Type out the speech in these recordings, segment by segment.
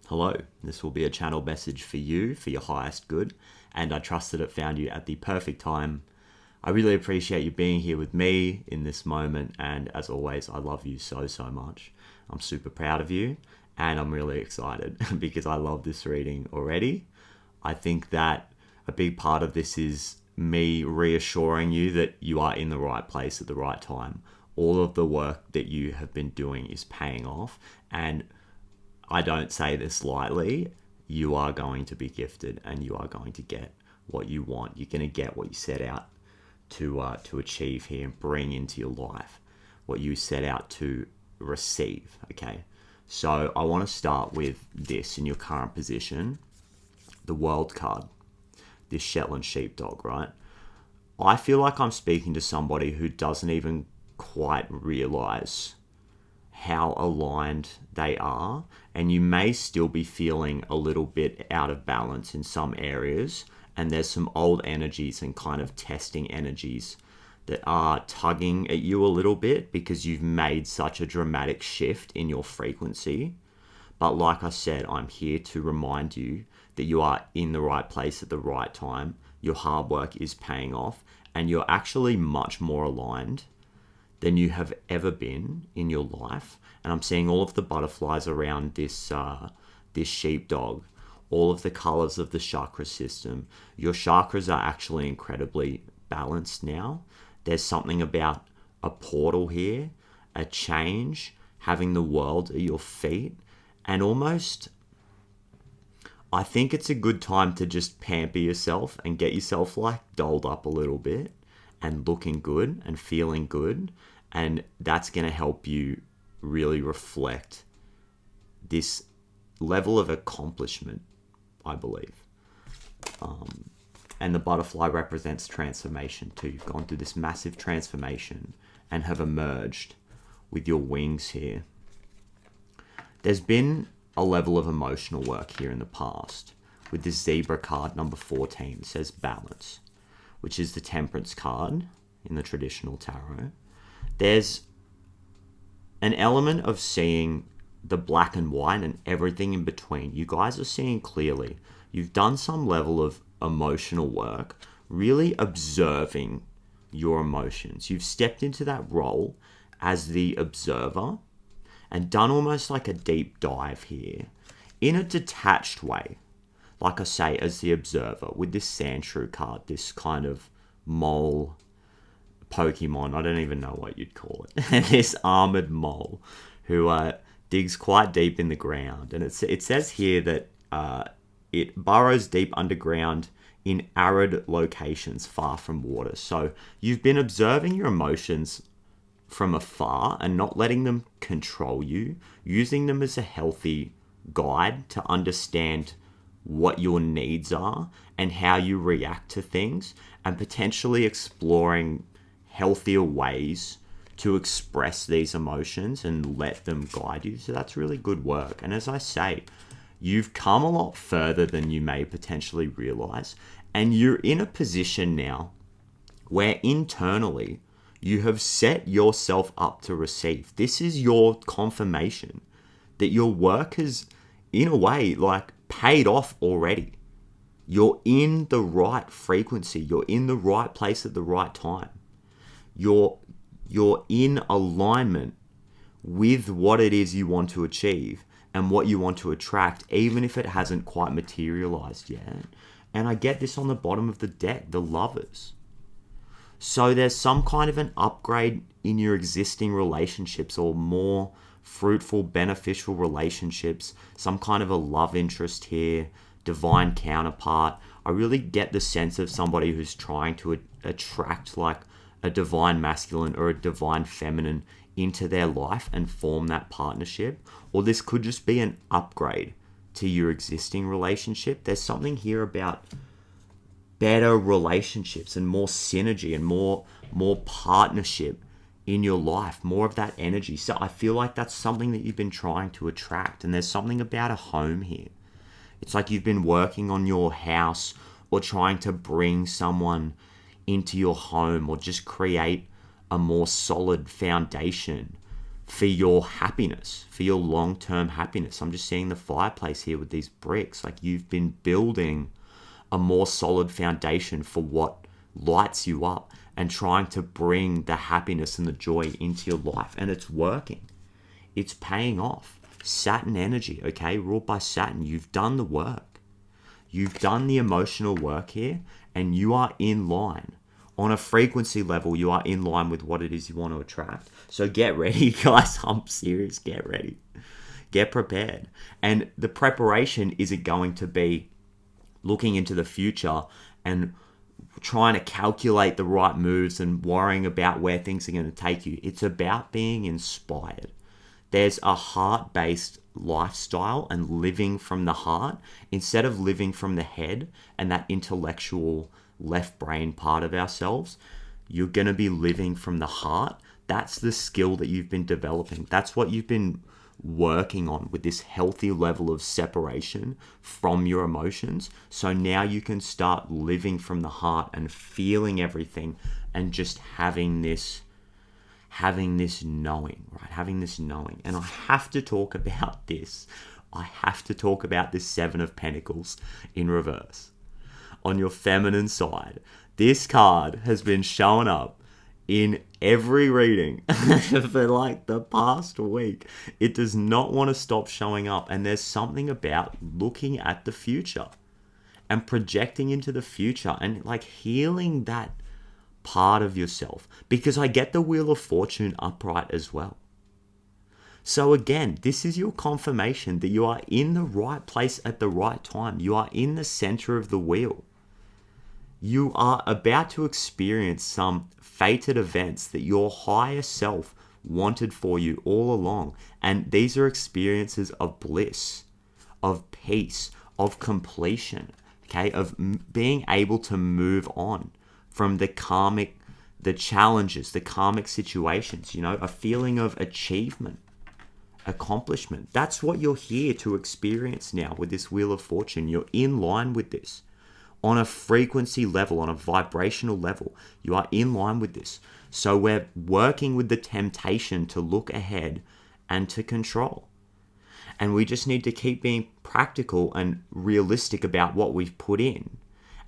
Hello, this will be a channel message for you, for your highest good, and I trust that it found you at the perfect time. I really appreciate you being here with me in this moment, and as always, I love you so much. I'm super proud of you, and I'm really excited because I love this reading already. I think that a big part of this is me reassuring you that you are in the right place at the right time. All of the work that you have been doing is paying off, and I don't say this lightly. You are going to be gifted, and you are going to get what you want. You're going to get what you set out to achieve here and bring into your life, what you set out to receive. Okay, so I want to start with this in your current position, the World card, this Shetland sheepdog, right? I feel like I'm speaking to somebody who doesn't even quite realize how aligned they are, and you may still be feeling a little bit out of balance in some areas, and there's some old energies and kind of testing energies that are tugging at you a little bit because you've made such a dramatic shift in your frequency. But like I said, I'm here to remind you that you are in the right place at the right time. Your hard work is paying off, and you're actually much more aligned than you have ever been in your life. And I'm seeing all of the butterflies around this sheepdog, all of the colors of the chakra system. Your chakras are actually incredibly balanced now. There's something about a portal here, a change, having the world at your feet, and almost, I think it's a good time to just pamper yourself and get yourself like dolled up a little bit and looking good and feeling good. And that's going to help you really reflect this level of accomplishment, I believe. And the butterfly represents transformation too. You've gone through this massive transformation and have emerged with your wings here. There's been a level of emotional work here in the past. With this zebra card, number 14, it says balance, which is the temperance card in the traditional tarot. There's an element of seeing the black and white and everything in between. You guys are seeing clearly. You've done some level of emotional work, really observing your emotions. You've stepped into that role as the observer and done almost like a deep dive here in a detached way. Like I say, as the observer with this sandshrew card, this kind of mole Pokemon, I don't even know what you'd call it, and this armored mole who digs quite deep in the ground. And it says here that it burrows deep underground in arid locations far from water. So you've been observing your emotions from afar and not letting them control you, using them as a healthy guide to understand what your needs are and how you react to things, and potentially exploring healthier ways to express these emotions and let them guide you. So that's really good work. And as I say, you've come a lot further than you may potentially realize, and you're in a position now where internally you have set yourself up to receive. This is your confirmation that your work has, in a way, like paid off already. You're in the right frequency. You're in the right place at the right time. You're in alignment with what it is you want to achieve and what you want to attract, even if it hasn't quite materialized yet. And I get this on the bottom of the deck, the Lovers. So there's some kind of an upgrade in your existing relationships, or more fruitful, beneficial relationships, some kind of a love interest here, divine counterpart. I really get the sense of somebody who's trying to attract like a divine masculine or a divine feminine into their life and form that partnership. Or this could just be an upgrade to your existing relationship. There's something here about better relationships and more synergy and more partnership in your life, more of that energy. So I feel like that's something that you've been trying to attract. And there's something about a home here. It's like you've been working on your house or trying to bring someone into your home, or just create a more solid foundation for your happiness, for your long-term happiness. I'm just seeing the fireplace here with these bricks. Like, you've been building a more solid foundation for what lights you up and trying to bring the happiness and the joy into your life. And it's working. It's paying off. Saturn energy, okay? Ruled by Saturn. You've done the work. You've done the emotional work here, and you are in line. On a frequency level, you are in line with what it is you want to attract. So get ready, guys. I'm serious. Get ready. Get prepared. And the preparation isn't going to be looking into the future and trying to calculate the right moves and worrying about where things are going to take you. It's about being inspired. There's a heart-based lifestyle and living from the heart instead of living from the head and that intellectual left brain part of ourselves. You're going to be living from the heart. That's the skill that you've been developing. That's what you've been working on with this healthy level of separation from your emotions. So now you can start living from the heart and feeling everything and just having this knowing, right? Having this knowing. And I have to talk about this. I have to talk about this Seven of Pentacles in reverse. On your feminine side, this card has been showing up in every reading for like the past week. It does not want to stop showing up. And there's something about looking at the future and projecting into the future and like healing that part of yourself, because I get the Wheel of Fortune upright as well. So again, this is your confirmation that you are in the right place at the right time. You are in the center of the wheel. You are about to experience some fated events that your higher self wanted for you all along. And these are experiences of bliss, of peace, of completion, okay, of being able to move on from the challenges, the karmic situations, you know, a feeling of achievement, accomplishment. That's what you're here to experience now with this Wheel of Fortune. You're in line with this. On a frequency level, on a vibrational level, you are in line with this. So we're working with the temptation to look ahead and to control. And we just need to keep being practical and realistic about what we've put in.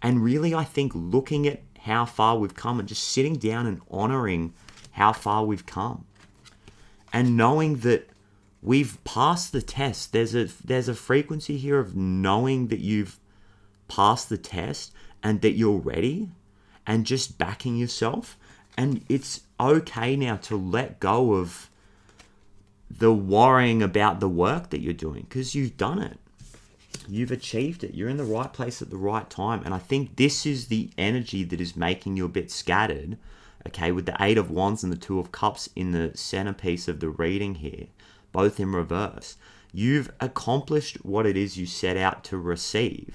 And really, I think looking at how far we've come and just sitting down and honoring how far we've come. And knowing that we've passed the test. There's a frequency here of knowing that you've passed the test and that you're ready and just backing yourself. And it's okay now to let go of the worrying about the work that you're doing, because you've done it. You've achieved it. You're in the right place at the right time. And I think this is the energy that is making you a bit scattered, okay, with the Eight of Wands and the Two of Cups in the centerpiece of the reading here, both in reverse. You've accomplished what it is you set out to receive,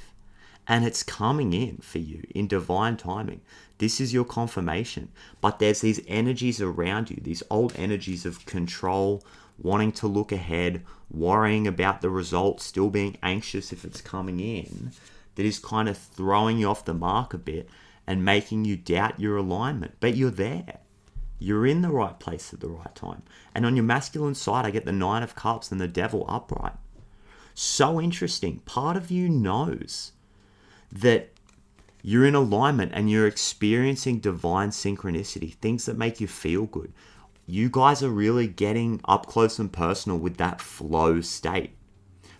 and it's coming in for you in divine timing. This is your confirmation. But there's these energies around you, these old energies of control, wanting to look ahead, worrying about the results, still being anxious if it's coming in, that is kind of throwing you off the mark a bit and making you doubt your alignment. But you're there. You're in the right place at the right time. And on your masculine side, I get the Nine of Cups and the Devil upright. So interesting. Part of you knows that you're in alignment and you're experiencing divine synchronicity, things that make you feel good. You guys are really getting up close and personal with that flow state,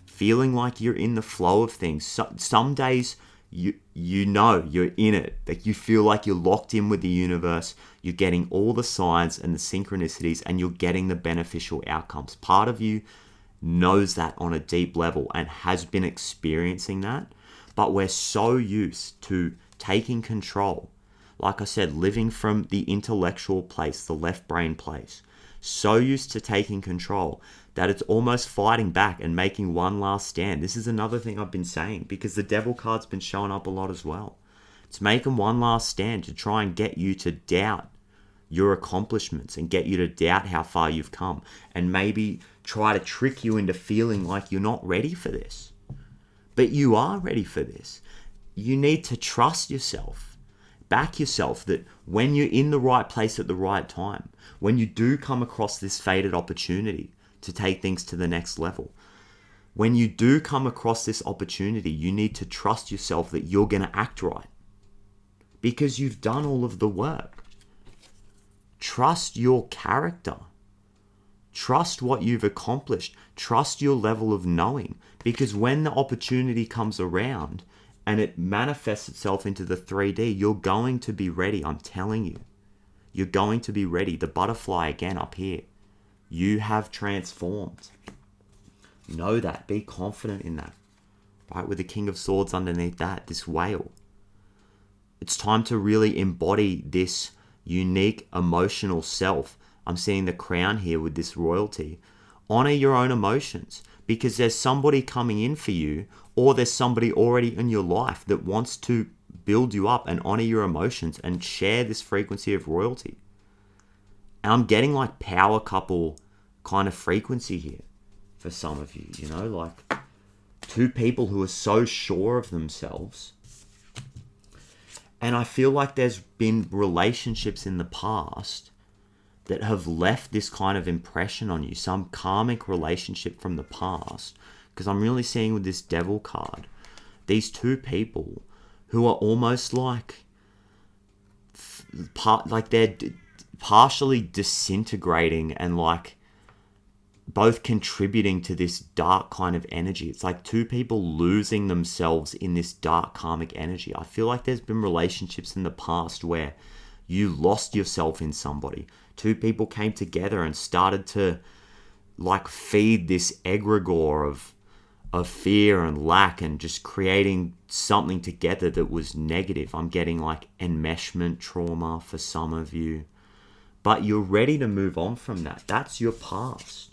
feeling like you're in the flow of things. Some days you know you're in it, like you feel like you're locked in with the universe. You're getting all the signs and the synchronicities, and you're getting the beneficial outcomes. Part of you knows that on a deep level and has been experiencing that, but we're so used to taking control. Like I said, living from the intellectual place, the left brain place. So used to taking control that it's almost fighting back and making one last stand. This is another thing I've been saying, because the Devil card's been showing up a lot as well. It's making one last stand to try and get you to doubt your accomplishments and get you to doubt how far you've come, and maybe try to trick you into feeling like you're not ready for this. But you are ready for this. You need to trust yourself. back yourself that when you're in the right place at the right time, when you do come across this fated opportunity to take things to the next level, when you do come across this opportunity, you need to trust yourself that you're going to act right because you've done all of the work. Trust your character. Trust what you've accomplished. Trust your level of knowing, because when the opportunity comes around and it manifests itself into the 3D, you're going to be ready. I'm telling you, you're going to be ready. The butterfly again up here. You have transformed. Know that. Be confident in that. Right? With the King of Swords underneath that, this whale. It's time to really embody this unique emotional self. I'm seeing the crown here with this royalty. Honor your own emotions, because there's somebody coming in for you, or there's somebody already in your life that wants to build you up and honor your emotions and share this frequency of royalty. And I'm getting like power couple kind of frequency here for some of you, you know, like two people who are so sure of themselves. And I feel like there's been relationships in the past that have left this kind of impression on you, some karmic relationship from the past. Because I'm really seeing with this Devil card, these two people who are almost like they're partially disintegrating and like both contributing to this dark kind of energy. It's like two people losing themselves in this dark karmic energy. I feel like there's been relationships in the past where you lost yourself in somebody. Two people came together and started to like feed this egregore of fear and lack and just creating something together that was negative. I'm getting like enmeshment trauma for some of you. But you're ready to move on from that. That's your past.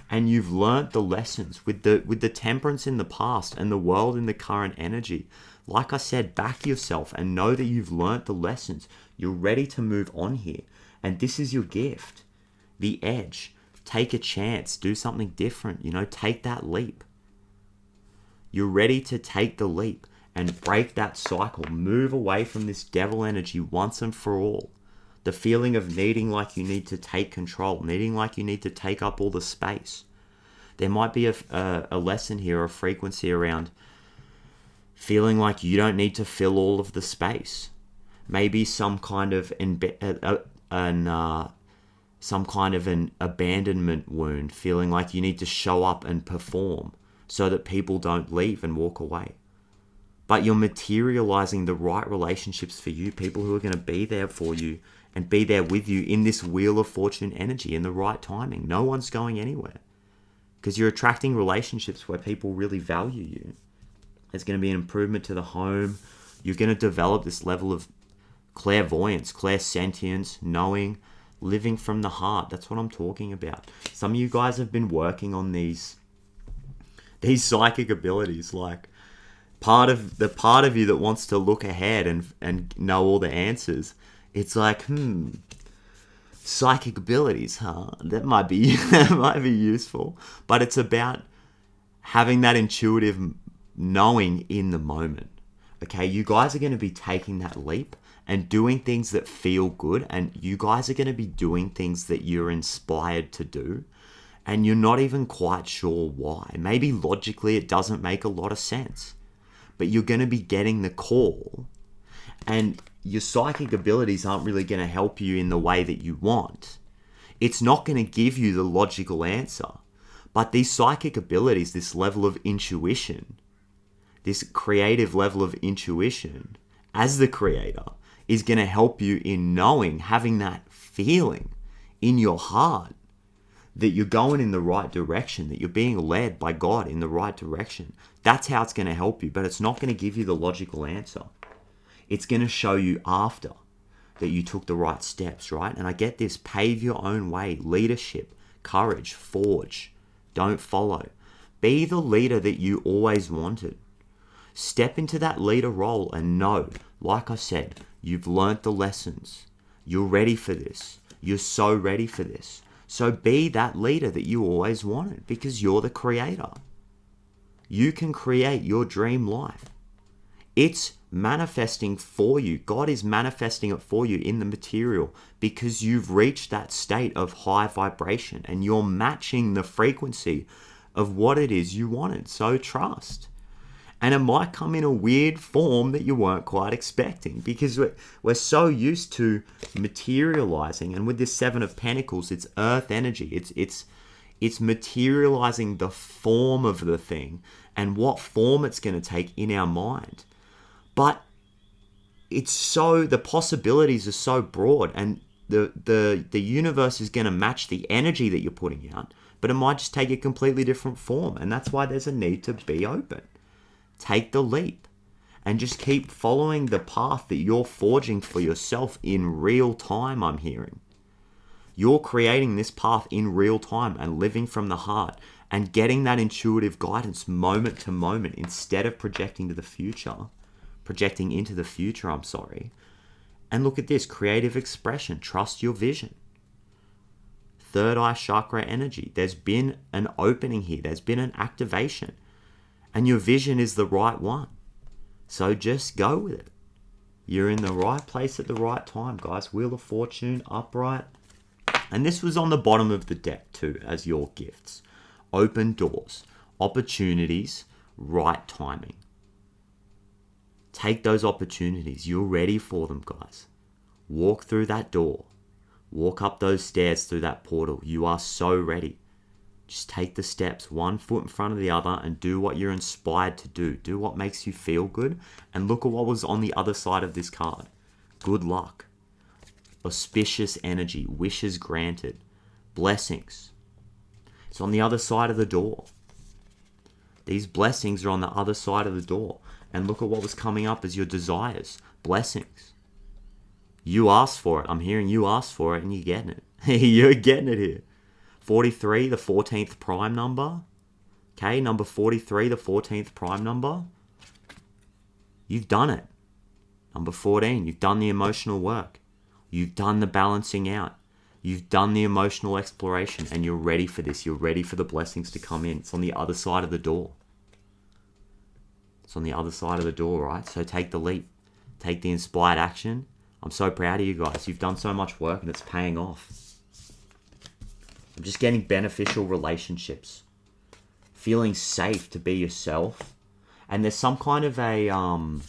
And you've learnt the lessons with the temperance in the past and the world in the current energy. Like I said, back yourself and know that you've learnt the lessons. You're ready to move on here. And this is your gift. The edge. Take a chance. Do something different. You know, take that leap. You're ready to take the leap and break that cycle. Move away from this devil energy once and for all. The feeling of needing like you need to take control. Needing like you need to take up all the space. There might be a lesson here, a frequency around feeling like you don't need to fill all of the space. Maybe some kind of an abandonment wound, feeling like you need to show up and perform so that people don't leave and walk away. But you're materializing the right relationships for you, people who are going to be there for you and be there with you in this Wheel of Fortune energy in the right timing. No one's going anywhere because you're attracting relationships where people really value you. There's going to be an improvement to the home. You're going to develop this level of clairvoyance, clairsentience, knowing, living from the heart. That's what I'm talking about. Some of you guys have been working on these psychic abilities, like part of you that wants to look ahead and know all the answers. It's like, psychic abilities, huh? That might be useful. But it's about having that intuitive knowing in the moment. Okay, you guys are going to be taking that leap and doing things that feel good, and you guys are going to be doing things that you're inspired to do, and you're not even quite sure why. Maybe logically it doesn't make a lot of sense, but you're going to be getting the call, and your psychic abilities aren't really going to help you in the way that you want. It's not going to give you the logical answer, but these psychic abilities, this level of intuition, this creative level of intuition as the creator, is going to help you in knowing, having that feeling in your heart that you're going in the right direction, that you're being led by God in the right direction. That's how it's going to help you, but it's not going to give you the logical answer. It's going to show you after that you took the right steps, right? And I get this, pave your own way, leadership, courage, forge, don't follow. Be the leader that you always wanted. Step into that leader role and know, like I said, you've learnt the lessons. You're ready for this. You're so ready for this. So be that leader that you always wanted, because you're the creator. You can create your dream life. It's manifesting for you. God is manifesting it for you in the material because you've reached that state of high vibration and you're matching the frequency of what it is you wanted. So trust. And it might come in a weird form that you weren't quite expecting because we're so used to materializing. And with this Seven of Pentacles, it's earth energy. It's materializing the form of the thing and what form it's going to take in our mind. But the possibilities are so broad, and the universe is going to match the energy that you're putting out, but it might just take a completely different form. And that's why there's a need to be open. Take the leap and just keep following the path that you're forging for yourself in real time, I'm hearing. You're creating this path in real time and living from the heart and getting that intuitive guidance moment to moment instead of projecting into the future. And look at this, creative expression, trust your vision. Third eye chakra energy. There's been an opening here. There's been an activation. And your vision is the right one. So just go with it. You're in the right place at the right time, guys. Wheel of Fortune, upright. And this was on the bottom of the deck too, as your gifts. Open doors, opportunities, right timing. Take those opportunities. You're ready for them, guys. Walk through that door. Walk up those stairs through that portal. You are so ready. Just take the steps, one foot in front of the other, and do what you're inspired to do. Do what makes you feel good. And look at what was on the other side of this card. Good luck. Auspicious energy. Wishes granted. Blessings. It's on the other side of the door. These blessings are on the other side of the door. And look at what was coming up as your desires. Blessings. You asked for it. I'm hearing you asked for it and you're getting it. You're getting it here. 43, the 14th prime number. Okay, number 43, the 14th prime number. You've done it. Number 14, you've done the emotional work. You've done the balancing out. You've done the emotional exploration and you're ready for this. You're ready for the blessings to come in. It's on the other side of the door. It's on the other side of the door, right? So take the leap. Take the inspired action. I'm so proud of you guys. You've done so much work and it's paying off. I'm just getting beneficial relationships. Feeling safe to be yourself. And there's some kind of a... I'm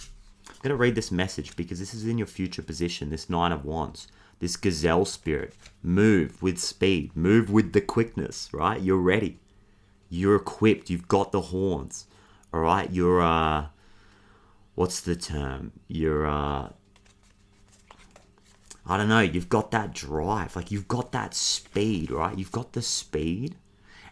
going to read this message because this is in your future position. This Nine of Wands. This gazelle spirit. Move with speed. Move with the quickness, right? You're ready. You're equipped. You've got the horns. All right? You're... what's the term? You're... I don't know, you've got that drive, like you've got that speed, right? You've got the speed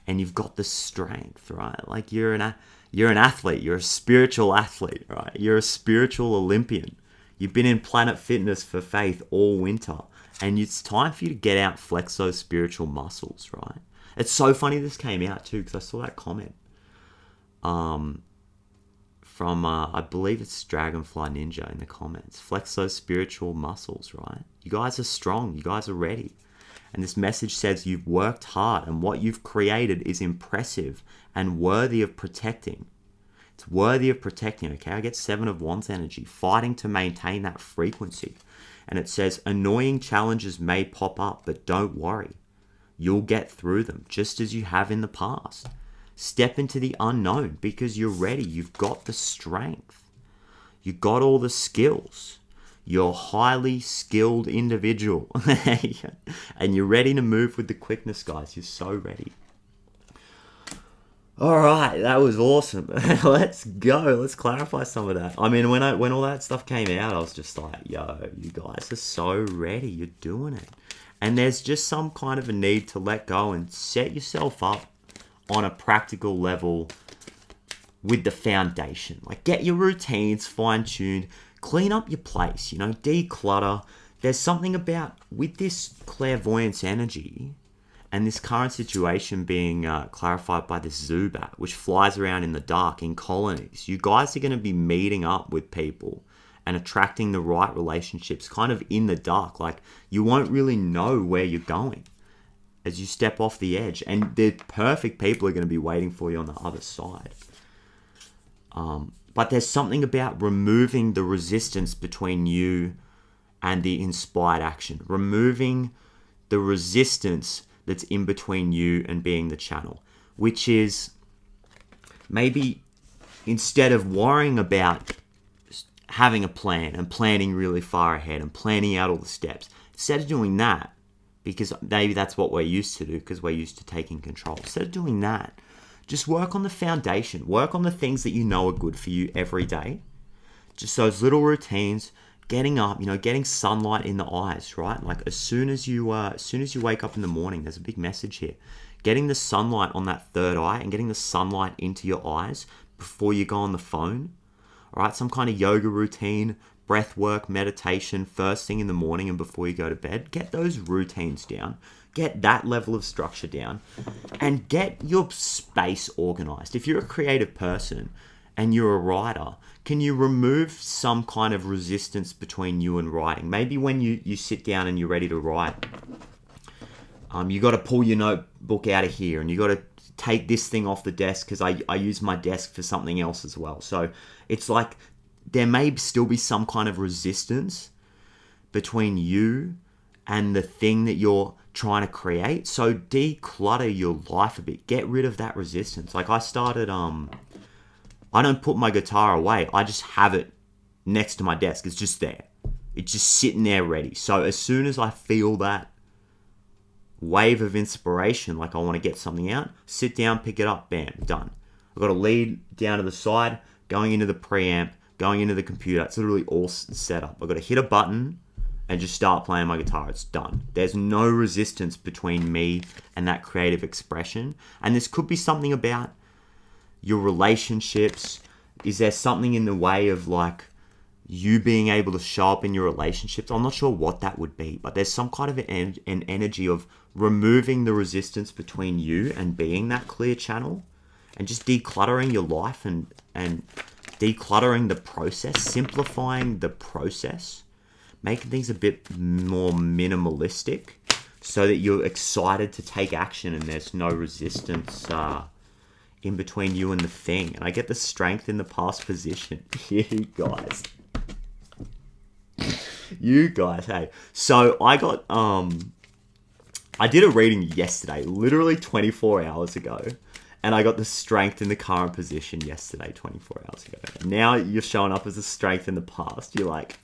and you've got the strength, right? Like you're an athlete, you're a spiritual athlete, right? You're a spiritual Olympian. You've been in Planet Fitness for Faith all winter and it's time for you to get out, flex those spiritual muscles, right? It's so funny this came out too because I saw that comment. From, I believe it's Dragonfly Ninja in the comments. Flex those spiritual muscles, right? You guys are strong. You guys are ready. And this message says you've worked hard and what you've created is impressive and worthy of protecting. It's worthy of protecting, okay? I get Seven of Wands energy, fighting to maintain that frequency. And it says, annoying challenges may pop up, but don't worry. You'll get through them, just as you have in the past. Step into the unknown because you're ready. You've got the strength. You've got all the skills. You're a highly skilled individual. And you're ready to move with the quickness, guys. You're so ready. All right, that was awesome. Let's go. Let's clarify some of that. I mean, when all that stuff came out, I was just like, yo, you guys are so ready. You're doing it. And there's just some kind of a need to let go and set yourself up on a practical level with the foundation. Like get your routines fine-tuned, clean up your place, declutter. There's something about, with this clairvoyance energy and this current situation being clarified by this Zubat, which flies around in the dark in colonies, you guys are going to be meeting up with people and attracting the right relationships kind of in the dark. Like you won't really know where you're going as you step off the edge, and the perfect people are going to be waiting for you on the other side. But there's something about removing the resistance between you and the inspired action. Removing the resistance that's in between you and being the channel. Which is maybe instead of worrying about having a plan and planning really far ahead and planning out all the steps, instead of doing that, because maybe that's what we're used to do because we're used to taking control. Instead of doing that, just work on the foundation. Work on the things that you know are good for you every day. Just those little routines, getting up, getting sunlight in the eyes, right? Like as soon as you wake up in the morning, there's a big message here. Getting the sunlight on that third eye and getting the sunlight into your eyes before you go on the phone. All right, some kind of yoga routine, breath work, meditation, first thing in the morning and before you go to bed. Get those routines down. Get that level of structure down and get your space organized. If you're a creative person and you're a writer, can you remove some kind of resistance between you and writing? Maybe when you sit down and you're ready to write, you got to pull your notebook out of here and you got to take this thing off the desk because I use my desk for something else as well. So it's like there may still be some kind of resistance between you and the thing that you're trying to create. So declutter your life a bit. Get rid of that resistance. Like I started, I don't put my guitar away. I just have it next to my desk. It's just there. It's just sitting there ready. So as soon as I feel that wave of inspiration, like I want to get something out, sit down, pick it up, bam, done. I've got a lead down to the side, going into the preamp, going into the computer. It's literally all set up. I've got to hit a button and just start playing my guitar. It's done. There's no resistance between me and that creative expression. And this could be something about your relationships. Is there something in the way of like you being able to show up in your relationships? I'm not sure what that would be, but there's some kind of an energy of removing the resistance between you and being that clear channel and just decluttering your life and decluttering the process, simplifying the process, making things a bit more minimalistic so that you're excited to take action and there's no resistance in between you and the thing. And I get the strength in the past position. You guys. You guys, hey. So I got, I did a reading yesterday, literally 24 hours ago. And I got the strength in the current position yesterday, 24 hours ago. Now you're showing up as a strength in the past. You're like,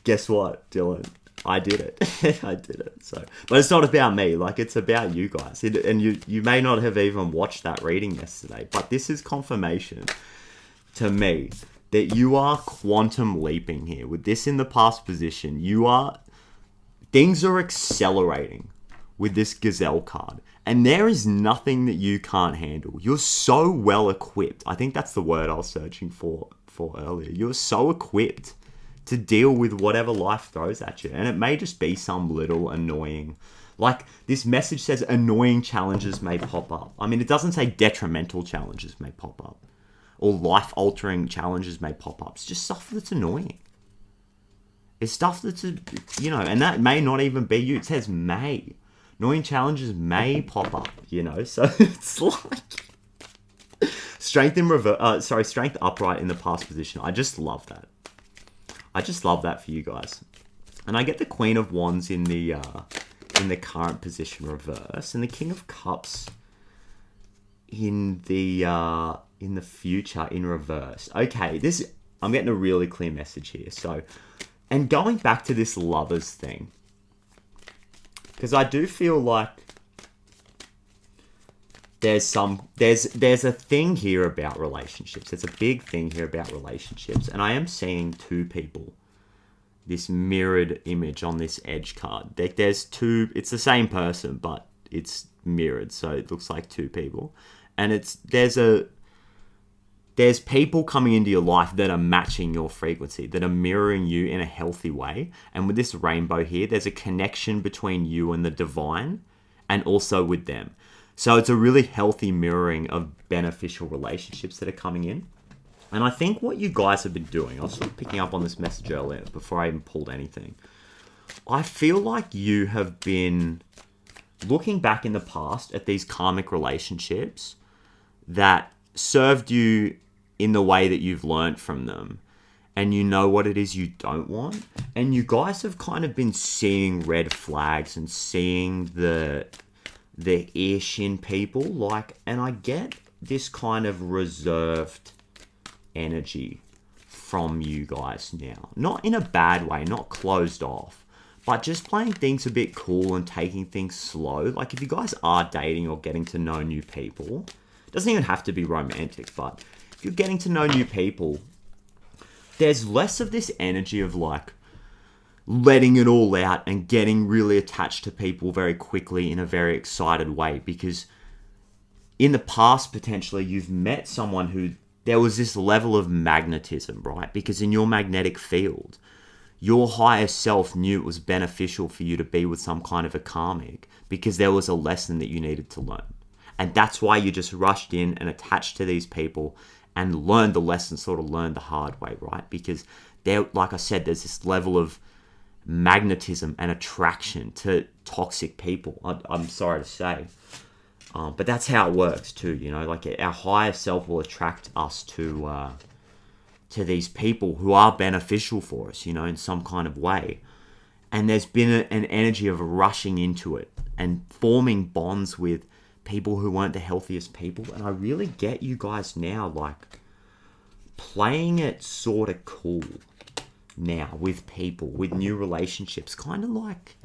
guess what, Dylan? I did it. I did it. So, but it's not about me. Like, it's about you guys. And you may not have even watched that reading yesterday. But this is confirmation to me that you are quantum leaping here. With this in the past position, things are accelerating with this Gazelle card. And there is nothing that you can't handle. You're so well equipped. I think that's the word I was searching for earlier. You're so equipped to deal with whatever life throws at you. And it may just be some little annoying, like this message says annoying challenges may pop up. I mean, it doesn't say detrimental challenges may pop up or life-altering challenges may pop up. It's just stuff that's annoying. It's stuff that's, and that may not even be you. It says may. Annoying challenges may pop up, so it's like strength upright in the past position. I just love that. I just love that for you guys. And I get the Queen of Wands in the current position reverse and the King of Cups in the future in reverse. Okay, I'm getting a really clear message here. So, and going back to this lovers thing, because I do feel like there's a thing here about relationships. There's a big thing here about relationships. And I am seeing two people, this mirrored image on this edge card. There's two, it's the same person, but it's mirrored. So it looks like two people. And there's people coming into your life that are matching your frequency, that are mirroring you in a healthy way. And with this rainbow here, there's a connection between you and the divine and also with them. So it's a really healthy mirroring of beneficial relationships that are coming in. And I think what you guys have been doing, I was sort of picking up on this message earlier before I even pulled anything. I feel like you have been looking back in the past at these karmic relationships that served you in the way that you've learnt from them, and you know what it is you don't want, and you guys have kind of been seeing red flags and seeing the ish in people, like, and I get this kind of reserved energy from you guys now. Not in a bad way, not closed off, but just playing things a bit cool and taking things slow. Like, if you guys are dating or getting to know new people, it doesn't even have to be romantic, but if you're getting to know new people, there's less of this energy of like letting it all out and getting really attached to people very quickly in a very excited way, because in the past, potentially, you've met someone who there was this level of magnetism, right? Because in your magnetic field, your higher self knew it was beneficial for you to be with some kind of a karmic because there was a lesson that you needed to learn. And that's why you just rushed in and attached to these people and learned the lesson, sort of learned the hard way, right? Because there, like I said, there's this level of magnetism and attraction to toxic people. I'm sorry to say. But that's how it works too, you know, like our higher self will attract us to these people who are beneficial for us, you know, in some kind of way. And there's been an energy of rushing into it and forming bonds with people who weren't the healthiest people. And I really get you guys now, like, playing it sort of cool now with people, with new relationships, kind of like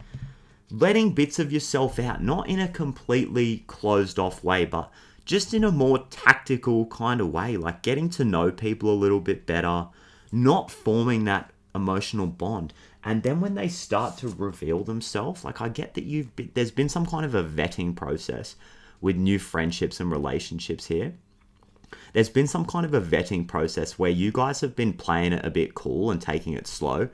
letting bits of yourself out, not in a completely closed off way, but just in a more tactical kind of way, like getting to know people a little bit better, not forming that emotional bond. And then when they start to reveal themselves, like, I get that there's been some kind of a vetting process with new friendships and relationships here. There's been some kind of a vetting process where you guys have been playing it a bit cool and taking it slow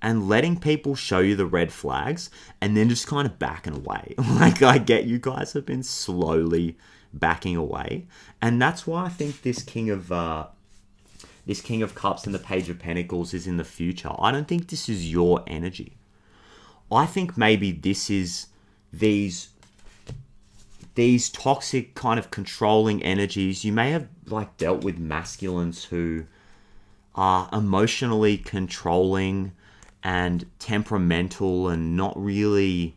and letting people show you the red flags and then just kind of backing away. Like, I get you guys have been slowly backing away. And that's why I think this King of Cups and the Page of Pentacles is in the future. I don't think this is your energy. I think maybe this is these toxic kind of controlling energies. You may have like dealt with masculines who are emotionally controlling and temperamental and not really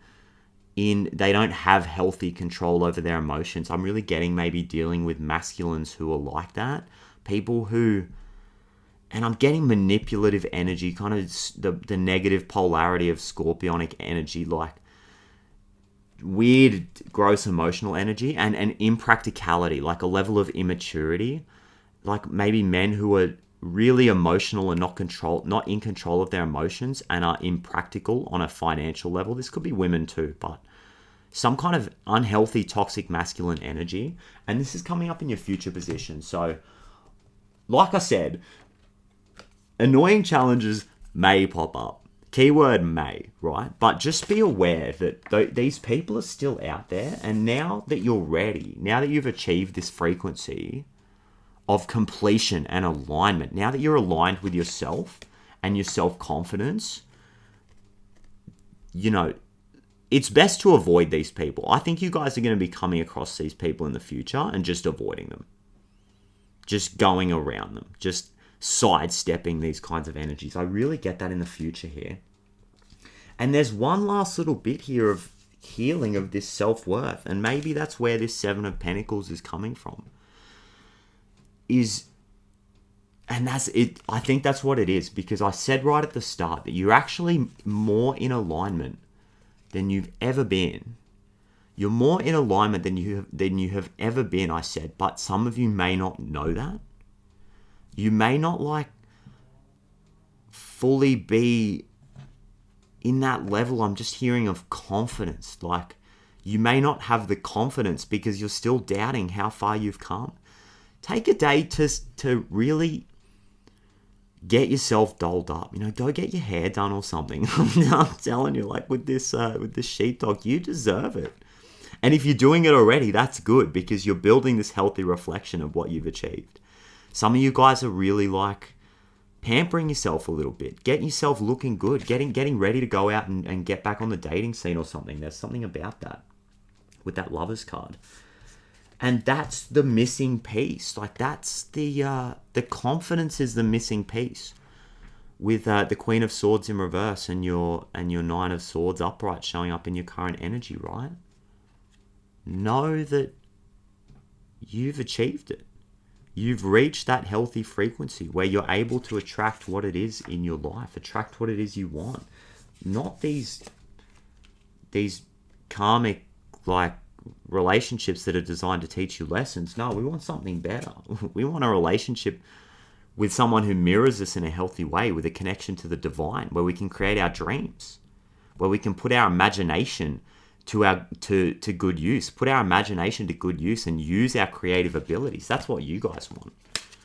they don't have healthy control over their emotions. I'm really getting maybe dealing with masculines who are like that. People who, and I'm getting manipulative energy, kind of the negative polarity of scorpionic energy, like weird, gross emotional energy and impracticality, like a level of immaturity, like maybe men who are really emotional and not in control of their emotions and are impractical on a financial level. This could be women too, but some kind of unhealthy, toxic masculine energy. And this is coming up in your future position. So, like I said, annoying challenges may pop up. Keyword may, right? But just be aware that these people are still out there. And now that you're ready, now that you've achieved this frequency of completion and alignment, now that you're aligned with yourself and your self-confidence, you know, it's best to avoid these people. I think you guys are going to be coming across these people in the future and just avoiding them. Just going around them. Just sidestepping these kinds of energies. I really get that in the future here. And there's one last little bit here of healing of this self-worth. And maybe that's where this Seven of Pentacles is coming from. And that's it. I think that's what it is, because I said right at the start that you're actually more in alignment than you've ever been. You're more in alignment than you have ever been, I said, but some of you may not know that. You may not like fully be in that level. I'm just hearing of confidence. Like, you may not have the confidence because you're still doubting how far you've come. Take a day to really get yourself dolled up. You know, go get your hair done or something. I'm telling you, like with this sheepdog, you deserve it. And if you're doing it already, that's good, because you're building this healthy reflection of what you've achieved. Some of you guys are really like pampering yourself a little bit, getting yourself looking good, getting ready to go out and get back on the dating scene or something. There's something about that with that Lovers card. And that's the missing piece. Like, that's the confidence is the missing piece. With the Queen of Swords in reverse and your Nine of Swords upright showing up in your current energy, right? Know that you've achieved it. You've reached that healthy frequency where you're able to attract what it is in your life, attract what it is you want. Not these karmic, like, relationships that are designed to teach you lessons. No, we want something better. We want a relationship with someone who mirrors us in a healthy way, with a connection to the divine, where we can create our dreams, where we can put our imagination to good use, put our imagination to good use and use our creative abilities. That's what you guys want.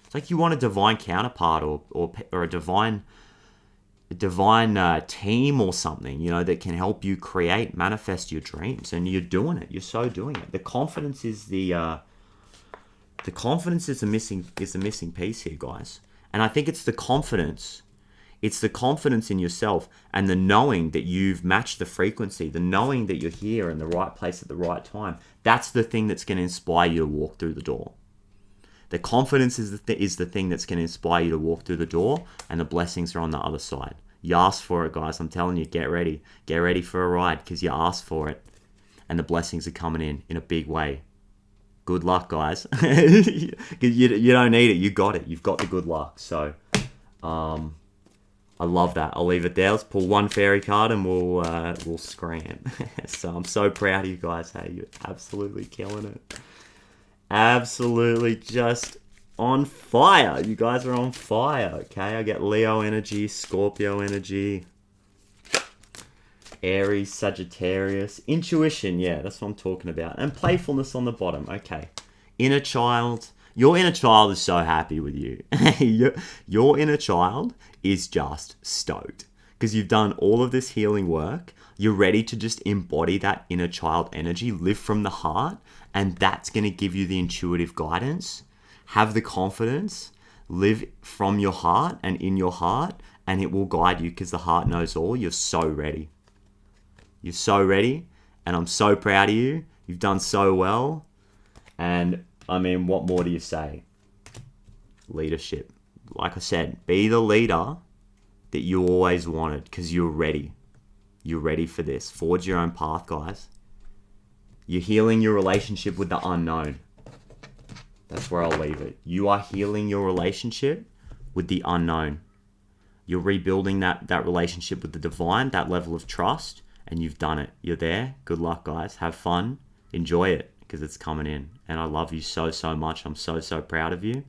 It's like you want a divine counterpart or a divine team or something, you know, that can help you manifest your dreams, and you're doing it. You're so doing it. The confidence is the missing piece here, guys. And I think it's the confidence. It's the confidence in yourself and the knowing that you've matched the frequency, the knowing that you're here in the right place at the right time. That's the thing that's going to inspire you to walk through the door. The confidence is the thing that's going to inspire you to walk through the door, and the blessings are on the other side. You asked for it, guys. I'm telling you, get ready. Get ready for a ride, because you asked for it, and the blessings are coming in a big way. Good luck, guys. you don't need it. You got it. You've got the good luck. So, I love that. I'll leave it there. Let's pull one fairy card and we'll scram. So I'm so proud of you guys. Hey, you're absolutely killing it. Absolutely just on fire. You guys are on fire. Okay, I get Leo energy, Scorpio energy, Aries, Sagittarius, intuition. Yeah, that's what I'm talking about. And playfulness on the bottom. Okay, inner child. Your inner child is so happy with you. Your inner child is just stoked because you've done all of this healing work. You're ready to just embody that inner child energy, live from the heart, and that's going to give you the intuitive guidance. Have the confidence, live from your heart and in your heart, and it will guide you because the heart knows all. You're so ready. You're so ready, and I'm so proud of you. You've done so well, and I mean, what more do you say? Leadership. Like I said, be the leader that you always wanted because you're ready. You're ready for this. Forge your own path, guys. You're healing your relationship with the unknown. That's where I'll leave it. You are healing your relationship with the unknown. You're rebuilding that relationship with the divine, that level of trust, and you've done it. You're there. Good luck, guys. Have fun. Enjoy it, because it's coming in. And I love you so, so much. I'm so, so proud of you.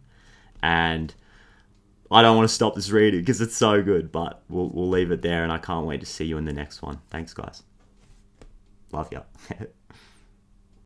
And I don't want to stop this reading because it's so good, but we'll leave it there, and I can't wait to see you in the next one. Thanks, guys. Love ya.